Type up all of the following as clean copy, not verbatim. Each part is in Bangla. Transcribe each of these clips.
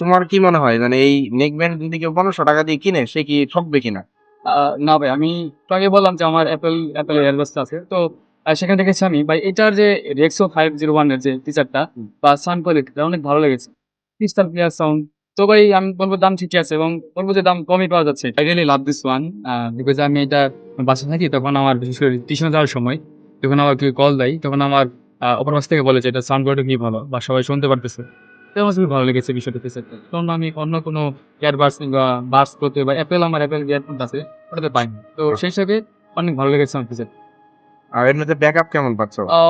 তোমার কি মনে হয় মানে এই নেক ব্যান্ড যদি কেউ 1500 টাকা দিয়ে কিনে সে কি ঠকবে কিনা? আ না ভাই, আমি একটু আগে বললাম যে আমার Apple এয়ারবাডস আছে। তো সেখানে দেখেছি আমি ভাই এটার যে Rexo 501 এর যে ফিচারটা বা সাউন্ড কোয়ালিটি টা অনেক ভালো লেগেছে। Crystal clear sound. তো ভাই আমি বলব দাম ঠিকই আছে এবং বলব যে দাম কমই পাওয়া যাচ্ছে। I really love this one because আমি এটা বাসায় থাকি তখন আমার বিশেষ করে টিউশনে যাওয়ার সময় যখন আমার কেউ কল দেয় তখন আমার অপর পাশ থেকে বলে যে এটা সাউন্ড কোয়ালিটি খুবই ভালো বা সবাই শুনতে পারতেছে। তো আমার খুবই ভালো লেগেছে বিষয়টা ফিচারটা। কারণ আমি অন্য কোনো এয়ারবাডস কিংবা বাডস প্রতে বা Apple ইয়ারফোন আছে ওটাতে পাইনি। তো সেই হিসাবে অনেক ভালো লেগেছে আমার ফিচার। আর এর মধ্যে ব্যাকআপ কেমন পাচ্ছ? আ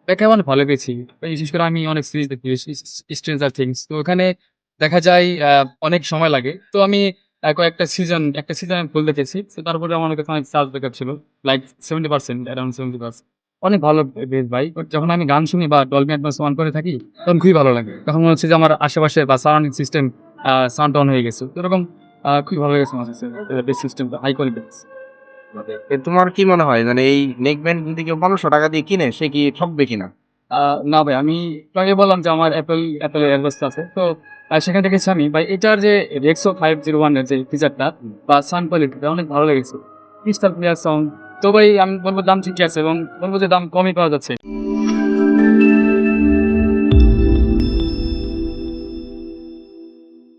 দেখে অনেক ভালো পেয়েছি। বিশেষ করে আমি অনেক সিরিজ দেখি, Stranger Things। তো ওখানে দেখা যায় অনেক সময় লাগে। তো আমি একটা সিজন আমি ফুল দেখেছি। তো তারপরে আমার কাছে অনেক চার্জ ব্যাকআপ ছিল। Like 70% around 70%। অনেক ভালো বেশ ভাই। বাট যখন আমি গান শুনি বা Dolby Atmos অন করে থাকি, তখন খুবই ভালো লাগে। তখন মনে হচ্ছে যে আমার আশেপাশে বা সারাউন্ডিং সিস্টেম সাউন্ড অন হয়ে গেছে। তো এরকম খুবই ভালো লেগেছে আমার কাছে। বেস সিস্টেমটা হাই কোয়ালিটি। তোমার কি মনে হয় মানে এই নেক ব্যান্ড যদি কেউ 1500 টাকা দিয়ে কিনে সে কি ঠকবে কিনা? আ না ভাই, আমি একটু আগে বললাম যে আমার Apple এয়ারবাডস আছে। তো সেখানে দেখেছি আমি ভাই এটার যে Rexo 501 এর যে ফিচারটা বা সাউন্ড কোয়ালিটি টা অনেক ভালো লেগেছে। Crystal clear sound. তো ভাই আমি বলব দাম ঠিকই আছে এবং বলব যে দাম কমই পাওয়া যাচ্ছে।